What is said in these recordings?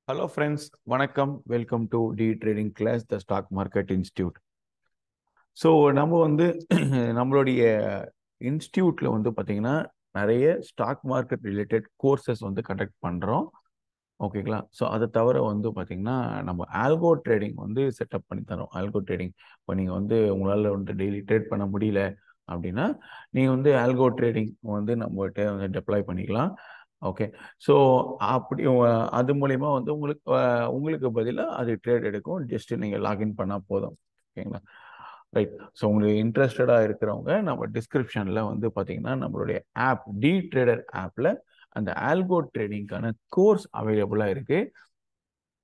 Hello friends, வணக்கம். Welcome to D Trading Class, the Stock Market Institute. So நம்ம வந்து நம்மளுடைய இன்ஸ்டியூட்ல வந்து பார்த்தீங்கன்னா நிறைய ஸ்டாக் மார்க்கெட் ரிலேட்டட் கோர்சஸ் வந்து கண்டக்ட் பண்ணுறோம். ஓகேங்களா? ஸோ அதை தவிர வந்து பார்த்தீங்கன்னா நம்ம ஆல்கோ ட்ரேடிங் வந்து செட்டப் பண்ணி தரோம். ஆல்கோ ட்ரேடிங் இப்போ நீங்கள் வந்து உங்களால் வந்து டெய்லி ட்ரேட் பண்ண முடியல அப்படின்னா நீங்கள் வந்து ஆல்கோ ட்ரேடிங் வந்து நம்மகிட்ட வந்து டெப்ளாய் பண்ணிக்கலாம். ஓகே. ஸோ அப்படி அது மூலயமா வந்து உங்களுக்கு பதிலாக அது ட்ரேட் எடுக்கும். ஜஸ்ட் நீங்கள் லாகின் பண்ணால் போதும். ஓகேங்களா? ரைட். ஸோ உங்களுக்கு இன்ட்ரெஸ்டடாக இருக்கிறவங்க நம்ம டிஸ்கிரிப்ஷனில் வந்து பார்த்தீங்கன்னா நம்மளுடைய ஆப் டி ட்ரேடர் ஆப்பில் அந்த ஆல்கோ ட்ரேடிங்கான கோர்ஸ் அவைலபிளாக இருக்குது.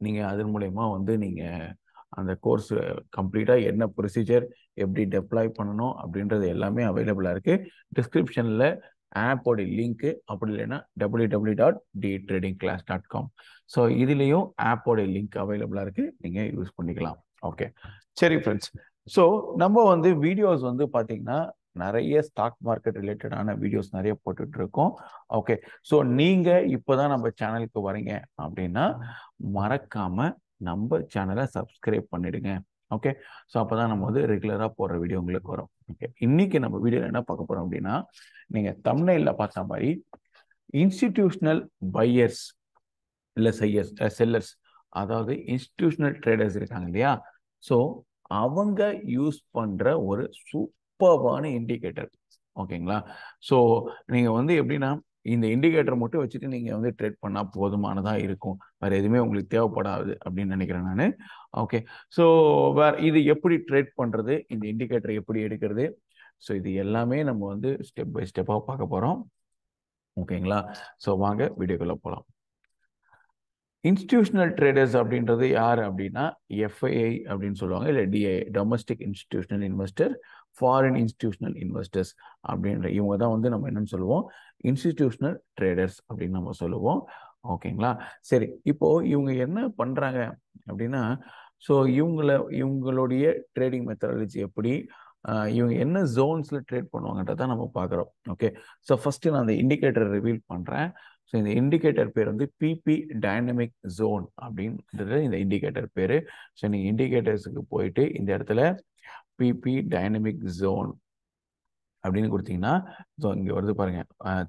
நீங்கள் அதன் மூலயமா வந்து நீங்கள் அந்த கோர்ஸ் கம்ப்ளீட்டாக என்ன ப்ரொசீஜர் எப்படி டெப்ளாய் பண்ணணும் அப்படின்றது எல்லாமே அவைலபிளாக இருக்குது. டிஸ்கிரிப்ஷனில் ஆப்போட லிங்க்கு, அப்படி இல்லைன்னா www.dtradingclass.com. ஸோ இதுலேயும் ஆப்போட லிங்க் அவைலபிளாக இருக்குது, நீங்கள் யூஸ் பண்ணிக்கலாம். ஓகே, சரி ஃப்ரெண்ட்ஸ். ஸோ நம்ம வந்து வீடியோஸ் வந்து பார்த்தீங்கன்னா நிறைய ஸ்டாக் மார்க்கெட் ரிலேட்டடான வீடியோஸ் நிறைய போட்டுட்டு இருக்கோம். ஓகே. ஸோ நீங்கள் இப்போ தான் நம்ம சேனலுக்கு வரீங்க அப்படின்னா மறக்காம நம்ம சேனலை சப்ஸ்கிரைப் பண்ணிடுங்க. ஓகே. ஸோ அப்போதான் நம்ம வந்து ரெகுலராக போடுற வீடியோ உங்களுக்கு வரும். ஓகே. இன்னைக்கு நம்ம வீடியோவில் என்ன பார்க்க போறோம் அப்படின்னா, நீங்க தம்ப்நெயில்ல பார்த்த மாதிரி இன்ஸ்டிடியூஷனல் பையர்ஸ் இல்லை செல்லர்ஸ், அதாவது இன்ஸ்டிடியூஷனல் ட்ரேடர்ஸ் இருக்காங்க இல்லையா? ஸோ அவங்க யூஸ் பண்ற ஒரு சூப்பர்வான இண்டிகேட்டர். ஓகேங்களா? ஸோ நீங்க வந்து எப்படின்னா இந்த இண்டிகேட்டர் மட்டும் வச்சுட்டு நீங்க வந்து ட்ரேட் பண்ணா போதுமானதா இருக்கும். வேற எதுவுமே உங்களுக்கு தேவைப்படாது அப்படின்னு நினைக்கிறேன் நான். ஓகே. ஸோ வேற இது எப்படி ட்ரேட் பண்றது, இந்த இண்டிகேட்டர் எப்படி எடுக்கிறது, ஸோ இது எல்லாமே நம்ம வந்து ஸ்டெப் பை ஸ்டெப்பாக பார்க்க போறோம். ஓகேங்களா? ஸோ வாங்க வீடியோக்குள்ள போகலாம். இன்ஸ்டிடியூஷனல் ட்ரேடர்ஸ் அப்படின்றது யார் அப்படின்னா எஃப்ஐஐ அப்படின்னு சொல்லுவாங்க, இல்லை DI, domestic institutional investor, foreign institutional investors அப்படின்ற இவங்க தான் வந்து நம்ம என்னன்னு சொல்லுவோம், இன்ஸ்டிடியூஷனல் ட்ரேடர்ஸ் அப்படின்னு நம்ம சொல்லுவோம். ஓகேங்களா? சரி, இப்போ இவங்க என்ன பண்றாங்க அப்படின்னா, ஸோ இவங்களுடைய ட்ரேடிங் மெத்தடாலஜி எப்படி, இவங்க என்ன ஜோன்ஸ்ல ட்ரேட் பண்ணுவாங்கன்றத நம்ம பார்க்குறோம். ஓகே. ஸோ ஃபர்ஸ்ட் நான் அந்த இண்டிகேட்டர் ரிவீல் பண்றேன். ஸோ இந்த இண்டிகேட்டர் பேர் வந்து பிபி டைனமிக் ஜோன் அப்படின்றது இந்த இண்டிகேட்டர் பேரு. ஸோ நீங்கள் இண்டிகேட்டர்ஸுக்கு போயிட்டு இந்த இடத்துல பிபி டைனமிக் ஜோன் அப்படின்னு கொடுத்தீங்கன்னா, ஸோ இங்கே வருது பாருங்க,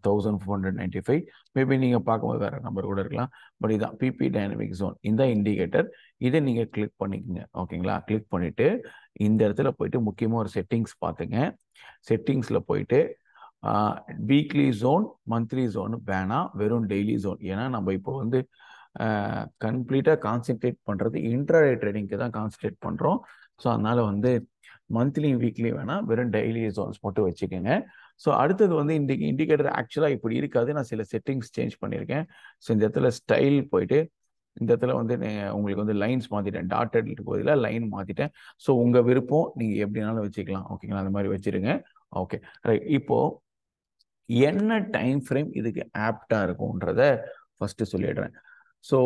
1495. மேபி நீங்கள் பார்க்கும்போது வேற நம்பர் கூட இருக்கலாம். பட் இதுதான் பிபி டைனமிக் ஜோன், இந்த இண்டிகேட்டர். இதை நீங்கள் கிளிக் பண்ணிக்கோங்க. ஓகேங்களா? கிளிக் பண்ணிட்டு இந்த இடத்துல போயிட்டு முக்கியமாக ஒரு செட்டிங்ஸ் பார்த்துங்க. செட்டிங்ஸில் போயிட்டு வீக்லி ஜோன், மந்த்லி ஜோன் வேணாம், வெறும் டெய்லி ஜோன். ஏன்னா நம்ம இப்போ வந்து கம்ப்ளீட்டாக கான்சென்ட்ரேட் பண்ணுறது இன்ட்ராடே ட்ரேடிங்க்கு தான் கான்சென்ட்ரேட் பண்ணுறோம். ஸோ அதனால வந்து மந்த்லி வீக்லி வேணாம், வெறும் டெய்லி ஜோன்ஸ் போட்டு வச்சுக்கோங்க. ஸோ அடுத்தது வந்து இந்த இண்டிகேட்டர் ஆக்சுவலாக இப்படி இருக்காது, நான் சில செட்டிங்ஸ் சேஞ்ச் பண்ணியிருக்கேன். ஸோ இந்த இடத்துல ஸ்டைல் போயிட்டு இந்த இடத்துல வந்து உங்களுக்கு வந்து லைன்ஸ் மாற்றிட்டேன், டாட்டட் பதிலாக லைன் மாற்றிட்டேன். ஸோ உங்கள் விருப்பம், நீங்கள் எப்படினாலும் வச்சுக்கலாம். ஓகேங்களா? அந்த மாதிரி வச்சுருங்க. Okay, right. இப்போ என்ன டைம் ஃப்ரேம் இதுக்கு ஆப்டா இருக்கும்ன்றத ஃபர்ஸ்ட் சொல்லிடுறேன். So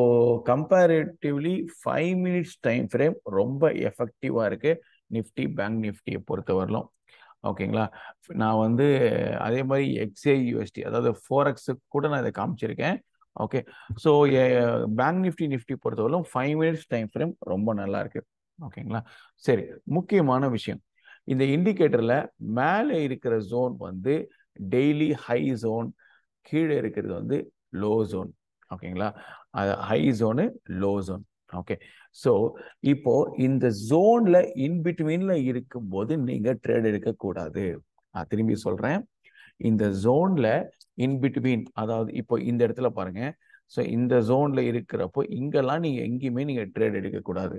comparatively 5 minutes time frame ரொம்ப எஃபெக்டிவா இருக்கு நிஃப்டி, பேங்க் நிஃப்டியை பொறுத்தவரையிலும். ஓகேங்களா? நான் வந்து அதே மாதிரி எக்ஸ்ஏ யூஎஸ்டி, அதாவது 4X கூட நான் இதை காமிச்சிருக்கேன். ஓகே. ஸோ பேங்க் நிஃப்டி பொறுத்தவரையிலும் 5 மினிட்ஸ் டைம் ஃப்ரேம் ரொம்ப நல்லா இருக்கு. ஓகேங்களா? சரி, முக்கியமான விஷயம், இந்த இண்டிகேட்டர்ல மேலே இருக்கிற ஜோன் வந்து டெய்லி ஹை ஜோன், கீழே இருக்கிறது வந்து லோ ஜோன். ஓகேங்களா? High zone, low zone. Okay. So இப்போ இந்த ஜோன்ல இன்பிட்வீன்ல இருக்கும்போது நீங்க ட்ரேட் எடுக்கக்கூடாது. நான் திரும்பி சொல்றேன், இந்த ஜோன்ல இன்பிட்வீன், அதாவது இப்போ இந்த இடத்துல பாருங்க. ஸோ இந்த ஜோன்ல இருக்கிறப்போ இங்கெல்லாம் நீங்க எங்கேயுமே நீங்க ட்ரேட் எடுக்கக்கூடாது.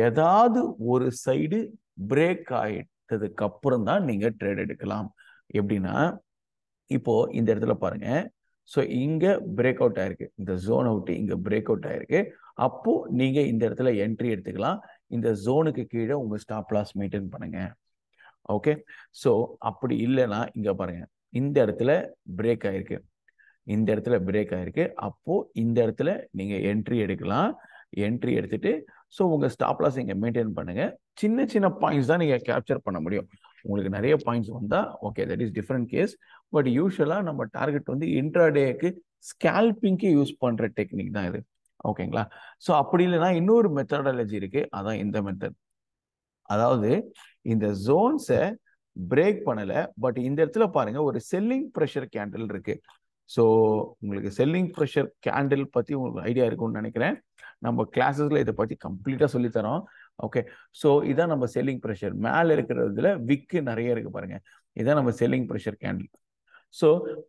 ஏதாவது ஒரு சைடு பிரேக் ஆயிட்டதுக்கு அப்புறம் தான் நீங்க ட்ரேட் எடுக்கலாம். எப்படின்னா, இப்போ இந்த இடத்துல பாருங்க. ஸோ இங்க பிரேக் அவுட் ஆயிருக்கு, இந்த ஜோனை விட்டு இங்க பிரேக் அவுட் ஆயிருக்கு. அப்போ நீங்க இந்த இடத்துல என்ட்ரி எடுத்துக்கலாம். இந்த ஜோனுக்கு கீழே உங்க ஸ்டாப் லாஸ் மெயின்டைன் பண்ணுங்க. ஓகே. ஸோ அப்படி இல்லைன்னா இங்க பாருங்க, இந்த இடத்துல பிரேக் ஆயிருக்கு, இந்த இடத்துல பிரேக் ஆயிருக்கு. அப்போ இந்த இடத்துல நீங்க என்ட்ரி எடுக்கலாம். என்ட்ரி எடுத்துட்டு ஸோ உங்க ஸ்டாப் லாஸ் இங்க மெயின்டைன் பண்ணுங்க. சின்ன சின்ன பாயிண்ட்ஸ் தான் நீங்க கேப்சர் பண்ண முடியும். உங்களுக்கு நிறைய பாயிண்ட்ஸ் வந்தா okay, that is different case. But usually நம்ம டார்கெட் வந்து இன்ட்ராடேக்கு ஸ்கேல்பிங்க்கு யூஸ் பண்ற டெக்னிக் தான் இது. ஓகேங்களா? ஸோ அப்படி இல்லைன்னா இன்னொரு மெத்தடாலஜி இருக்கு. அதான் இந்த மெத்தட். அதாவது இந்த ஜோன்ஸை பிரேக் பண்ணல, பட் இந்த இடத்துல பாருங்க ஒரு செல்லிங் ப்ரெஷர் கேண்டில் இருக்கு. ஸோ உங்களுக்கு செல்லிங் ப்ரெஷர் கேண்டில் பத்தி உங்களுக்கு ஐடியா இருக்கும்னு நினைக்கிறேன். நம்ம கிளாஸஸ்ல இதை பத்தி கம்ப்ளீட்டா சொல்லித்தரோம். ஓகே, ஸோ இதான் நம்ம செல்லிங் ப்ரெஷர். மேல இருக்கிறதுல விக்கு நிறைய இருக்கு பாருங்க. இதான் நம்ம selling pressure candle. So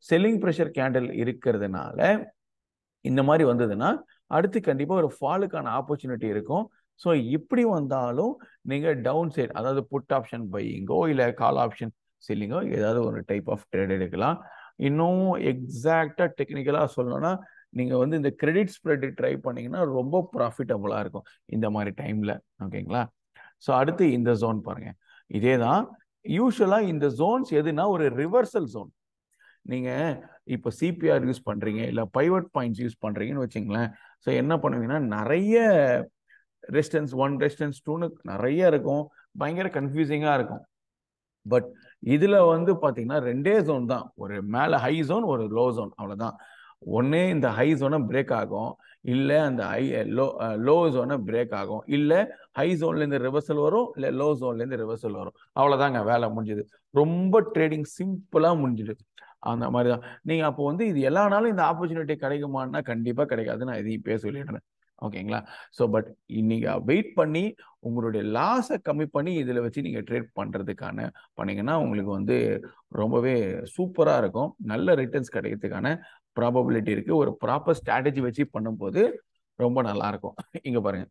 selling pressure candle இருக்கிறதுனால இந்த மாதிரி வந்ததுன்னா அடுத்து கண்டிப்பா ஒரு ஃபாலுக்கான ஆப்பர்ச்சுனிட்டி இருக்கும். ஸோ இப்படி வந்தாலும் நீங்க டவுன் சைட், அதாவது புட் ஆப்ஷன் பையிங்கோ இல்லை கால் ஆப்ஷன் செல்லிங்கோ ஏதாவது ஒரு டைப் ஆஃப் ட்ரேட் எடுக்கலாம். இன்னும் எக்ஸாக்டா டெக்னிக்கலா சொல்லணும்னா நீங்க வந்து இந்த கிரெடிட் ஸ்ப்ரெட் ட்ரை பண்ணீங்கன்னா ரொம்ப ப்ராஃபிட்டபுளா இருக்கும் இந்த மாதிரி டைம்ல. ஓகேங்களா? ஸோ அடுத்து இந்த ஜோன் பாருங்க. இதே தான் யூஸ்வலா இந்த ஜோன்ஸ் எதுனா ஒரு ரிவர்சல் ஜோன். நீங்க இப்போ சிபிஆர் யூஸ் பண்றீங்க இல்ல பைவட் பாயிண்ட்ஸ் யூஸ் பண்றீங்கன்னு வச்சுங்களேன். ஸோ என்ன பண்ணுவீங்கன்னா நிறைய ரெசிஸ்டன்ஸ் 1 ரெசிஸ்டன்ஸ் 2ன்னு நிறைய இருக்கும். பயங்கர கன்ஃபியூசிங்கா இருக்கும். பட் இதுல வந்து பாத்தீங்கன்னா ரெண்டே ஜோன் தான். ஒரு மேல ஹை ஜோன், ஒரு லோ ஜோன், அவ்வளவுதான். ஒன்னே இந்த ஹை ஜோனை பிரேக் ஆகும், இல்ல அந்த லோ ஜோனை பிரேக் ஆகும், இல்ல ஹை ஜோன்ல இருந்து ரிவர்சல் வரும், இல்ல லோ ஜோன்ல இருந்து ரிவர்சல் வரும். அவ்வளவுதாங்க, வேலை முடிஞ்சது. ரொம்ப ட்ரேடிங் சிம்பிளா முடிஞ்சுது. அந்த மாதிரிதான். நீங்க அப்போ வந்து இது எல்லா நாளும் இந்த ஆப்பர்ச்சுனிட்டி கிடைக்குமான்னா கண்டிப்பா கிடைக்காது. நான் இதையும் இப்பயே சொல்லிடுறேன். ஓகேங்களா? ஸோ பட் நீங்க வெயிட் பண்ணி உங்களுடைய லாஸை கம்மி பண்ணி இதில் வச்சு நீங்கள் ட்ரேட் பண்ணுறதுக்கான பண்ணீங்கன்னா உங்களுக்கு வந்து ரொம்பவே சூப்பராக இருக்கும். நல்ல ரிட்டர்ன்ஸ் கிடைக்கிறதுக்கான ப்ராபபிலிட்டி இருக்குது. ஒரு ப்ராப்பர் ஸ்ட்ராட்டஜி வச்சு பண்ணும்போது ரொம்ப நல்லா இருக்கும். இங்கே பாருங்க.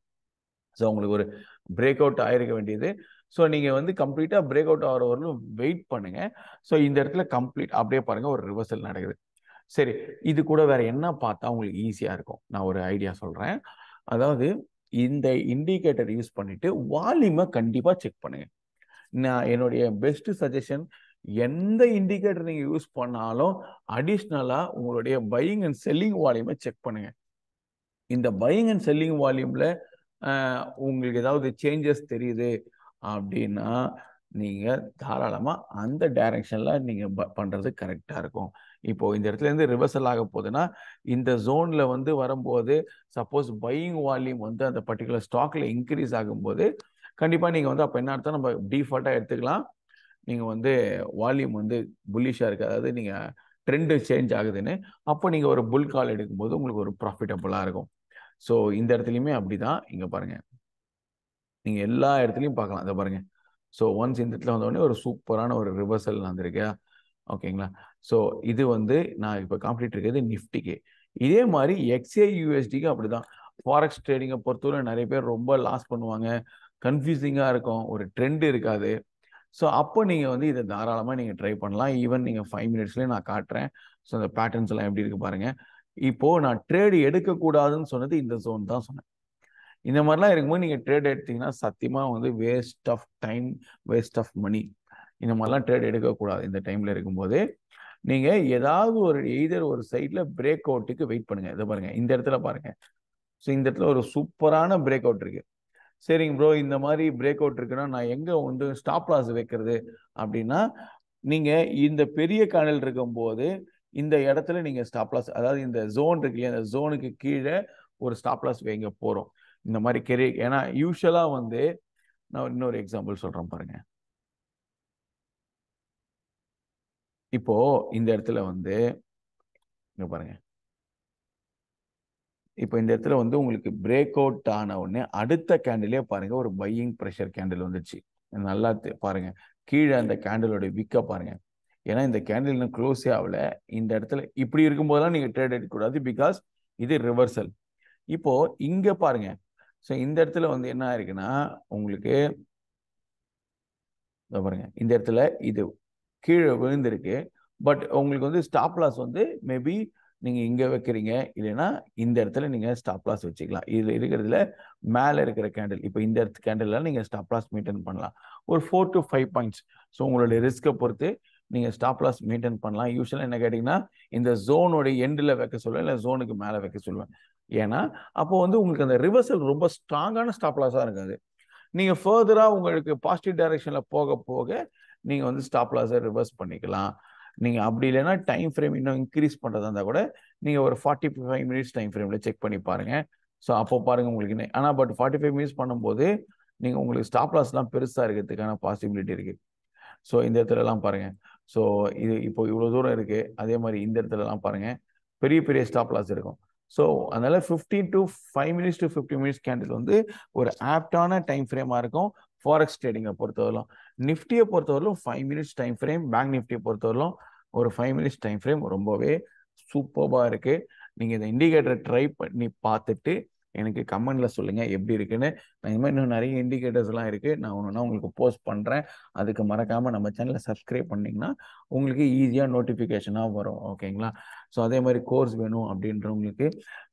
ஸோ உங்களுக்கு ஒரு பிரேக் அவுட் ஆயிருக்க வேண்டியது. ஸோ நீங்கள் வந்து கம்ப்ளீட்டாக பிரேக் அவுட் ஆகிற வரலும் வெயிட் பண்ணுங்க. ஸோ இந்த இடத்துல கம்ப்ளீட் அப்படியே பாருங்க ஒரு ரிவர்சல் நடக்குது. சரி, இது கூட வேற என்ன பார்த்தா உங்களுக்கு ஈஸியா இருக்கும்? நான் ஒரு ஐடியா சொல்றேன். அதாவது இந்த இண்டிகேட்டர் யூஸ் பண்ணிட்டு வால்யூமை கண்டிப்பா செக் பண்ணுங்க. நான் என்னுடைய பெஸ்ட் சஜஷன், எந்த இண்டிகேட்டர் நீங்க யூஸ் பண்ணாலும் அடிஷ்னலா உங்களுடைய பையிங் அண்ட் செல்லிங் வால்யூமை செக் பண்ணுங்க. இந்த பையிங் அண்ட் செல்லிங் வால்யூம்ல உங்களுக்கு ஏதாவது சேஞ்சஸ் தெரியுது அப்படின்னா நீங்க தாராளமா அந்த டைரக்ஷன்ல நீங்க பண்றது கரெக்டா இருக்கும். இப்போ இந்த இடத்துல இருந்து ரிவர்சல் ஆக போகுதுன்னா இந்த ஜோன்ல வந்து வரும்போது சப்போஸ் பையிங் வால்யூம் வந்து அந்த பர்டிகுலர் ஸ்டாக்ல இன்க்ரீஸ் ஆகும்போது கண்டிப்பா நீங்க வந்து அப்ப என்ன அர்த்தம், நம்ம டிஃபால்ட்டா எடுத்துக்கலாம். நீங்க வந்து வால்யூம் வந்து புல்லிஷா இருக்கு, அதாவது நீங்க ட்ரெண்ட் சேஞ்ச் ஆகுதுன்னு, அப்போ நீங்க ஒரு புல் கால் எடுக்கும்போது உங்களுக்கு ஒரு ப்ராஃபிட்டபுளா இருக்கும். ஸோ இந்த இடத்துலையுமே அப்படிதான். இங்க பாருங்க, நீங்க எல்லா இடத்துலையும் பார்க்கலாம். அதை பாருங்க. ஸோ ஒன்ஸ் இந்த இடத்துல வந்தோடனே ஒரு சூப்பரான ஒரு ரிவர்சல் வந்திருக்கா. ஓகேங்களா? ஸோ இது வந்து நான் இப்போ காம்ப்ளீட் இருக்கிறது நிஃப்டிக்கு. இதே மாதிரி எக்ஸ்ஏ யூஎஸ்டிக்கு அப்படிதான். ஃபாரெக்ஸ் ட்ரேடிங்கை பொறுத்தவரை நிறைய பேர் ரொம்ப லாஸ் பண்ணுவாங்க, கன்ஃபியூசிங்காக இருக்கும், ஒரு ட்ரெண்ட் இருக்காது. ஸோ அப்போ நீங்கள் வந்து இதை தாராளமாக நீங்கள் ட்ரை பண்ணலாம். ஈவன் நீங்கள் 5 மினிட்ஸ்லேயே நான் காட்டுறேன். ஸோ அந்த பேட்டர்ன்ஸ் எல்லாம் எப்படி இருக்கு பாருங்க. இப்போ நான் ட்ரேடு எடுக்கக்கூடாதுன்னு சொன்னது இந்த ஜோன் தான் சொன்னேன். இந்த மாதிரிலாம் இருக்கும்போது நீங்கள் ட்ரேட் எடுத்தீங்கன்னா சத்தியமாக வந்து waste of time, waste of money. இந்த மாதிரிலாம் ட்ரேட் எடுக்கக்கூடாது. இந்த டைமில் இருக்கும்போது நீங்கள் ஏதாவது ஒரு எய்தர் ஒரு சைடில் பிரேக் அவுட்டுக்கு வெயிட் பண்ணுங்க. இதை பாருங்க, இந்த இடத்துல பாருங்க. ஸோ இந்த இடத்துல ஒரு சூப்பரான பிரேக் அவுட் இருக்கு. சரிங்க ப்ரோ, இந்த மாதிரி பிரேக் அவுட் இருக்குன்னா நான் எங்கே வந்து ஸ்டாப் லாஸ் வைக்கிறது அப்படின்னா, நீங்கள் இந்த பெரிய கேண்டில் இருக்கும்போது இந்த இடத்துல நீங்கள் ஸ்டாப் லாஸ், அதாவது இந்த ஜோன் இருக்கு இல்லையா, இந்த ஜோனுக்கு கீழே ஒரு ஸ்டாப் லாஸ் வைங்க போகிறோம். இந்த மாதிரி ஏன்னா யூஸ்வலா வந்து நான் இன்னொரு எக்ஸாம்பிள் சொல்றேன் பாருங்க. இப்போ இந்த இடத்துல வந்து இங்க பாருங்க, இப்போ இந்த இடத்துல வந்து உங்களுக்கு பிரேக் அவுட் ஆன உடனே அடுத்த கேண்டிலே பாருங்க ஒரு பையிங் ப்ரெஷர் கேண்டில் வந்துச்சு. நல்லா பாருங்க, கீழே அந்த கேண்டிலோட விக்க பாருங்க. ஏன்னா இந்த கேண்டில் இன்னும் க்ளோஸே ஆகல. இந்த இடத்துல இப்படி இருக்கும்போதெல்லாம் நீங்க ட்ரேட் எடுக்கக்கூடாது, பிகாஸ் இது ரிவர்சல். இப்போ இங்க பாருங்க. ஸோ இந்த இடத்துல வந்து என்ன ஆயிருக்குன்னா உங்களுக்கு பாருங்க, இந்த இடத்துல இது கீழே விழுந்திருக்கு. பட் உங்களுக்கு வந்து ஸ்டாப் லாஸ் வந்து மேபி நீங்க இங்க வைக்கிறீங்க, இல்லைன்னா இந்த இடத்துல நீங்க ஸ்டாப் லாஸ் வச்சுக்கலாம். இதுல இருக்கிறதுல மேல இருக்கிற கேண்டில், இப்போ இந்த இடத்து கேண்டில்ல நீங்க ஸ்டாப் லாஸ் மெயின்டைன் பண்ணலாம் ஒரு 4 to 5 பாயிண்ட்ஸ். ஸோ உங்களுடைய ரிஸ்க்கை பொறுத்து நீங்க ஸ்டாப் லாஸ் மெயின்டைன் பண்ணலாம். யூஸ்வலாக என்ன கேட்டீங்கன்னா இந்த ஜோனோட எண்டில் வைக்க சொல்லுவேன், இல்லை ஜோனுக்கு மேலே வைக்க சொல்லுவேன். ஏன்னா அப்போ வந்து உங்களுக்கு அந்த ரிவர்சல் ரொம்ப ஸ்ட்ராங்கான ஸ்டாப் லாஸாக இருக்காது. நீங்க ஃபர்தரா உங்களுக்கு பாசிட்டிவ் டைரக்ஷன்ல போக போக நீங்க வந்து ஸ்டாப் லாஸை ரிவர்ஸ் பண்ணிக்கலாம். நீங்க அப்படி இல்லைன்னா டைம் ஃப்ரேம் இன்னும் இன்க்ரீஸ் பண்றதா இருந்தா கூட நீங்க ஒரு 45 மினிட்ஸ் டைம் ஃப்ரேம்ல செக் பண்ணி பாருங்க. ஸோ அப்போ பாருங்க உங்களுக்கு ஆனால் பட் 45 மினிட்ஸ் பண்ணும்போது நீங்கள் உங்களுக்கு ஸ்டாப் லாஸ்லாம் பெருசாக இருக்கிறதுக்கான பாசிபிலிட்டி இருக்குது. ஸோ இந்த இடத்துலலாம் பாருங்க. ஸோ இது இப்போ இவ்வளோ தூரம் இருக்கு. அதே மாதிரி இந்த இடத்துலலாம் பாருங்க பெரிய பெரிய ஸ்டாப் லாஸ் இருக்கும். ஸோ அதனால 15 to 5 minutes to 50 minutes candle வந்து ஒரு ஆப்டான டைம் ஃப்ரேமாக இருக்கும் ஃபாரெக்ஸ் ட்ரேடிங்கை பொறுத்தவரையிலும். நிஃப்டியை பொறுத்தவரையிலும் 5 minutes டைம் ஃப்ரேம், பேங்க் நிஃப்டியை பொறுத்தவரையிலும் ஒரு 5 minutes டைம் ஃப்ரேம் ரொம்பவே சூப்பராக இருக்கு. நீங்கள் இந்த இண்டிகேட்டரை ட்ரை பண்ணி பார்த்துட்டு எனக்கு கமெண்ட்ல சொல்லுங்க எப்படி இருக்குன்னு. நான் இந்த மாதிரி இன்னும் நிறைய இண்டிகேட்டர்ஸ் எல்லாம் இருக்கு, நான் ஒன்றுனா உங்களுக்கு போஸ்ட் பண்றேன். அதுக்கு மறக்காம நம்ம சேனலை சப்ஸ்கிரைப் பண்ணீங்கன்னா உங்களுக்கு ஈஸியாக நோட்டிஃபிகேஷனாக வரும். ஓகேங்களா? ஸோ அதே மாதிரி கோர்ஸ் வேணும் அப்படின்றவங்களுக்கு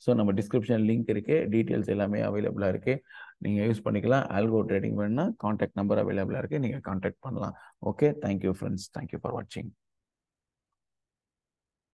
ஸோ நம்ம டிஸ்கிரிப்ஷன் லிங்க் இருக்கு, டீட்டெயில்ஸ் எல்லாமே அவைலபிளாக இருக்கு, நீங்கள் யூஸ் பண்ணிக்கலாம். ஆல்கோ ட்ரேடிங் வேணும்னா கான்டாக்ட் நம்பர் அவைலபிளாக இருக்கு, நீங்கள் கான்டாக்ட் பண்ணலாம். Okay, thank you friends, thank you for வாட்சிங்.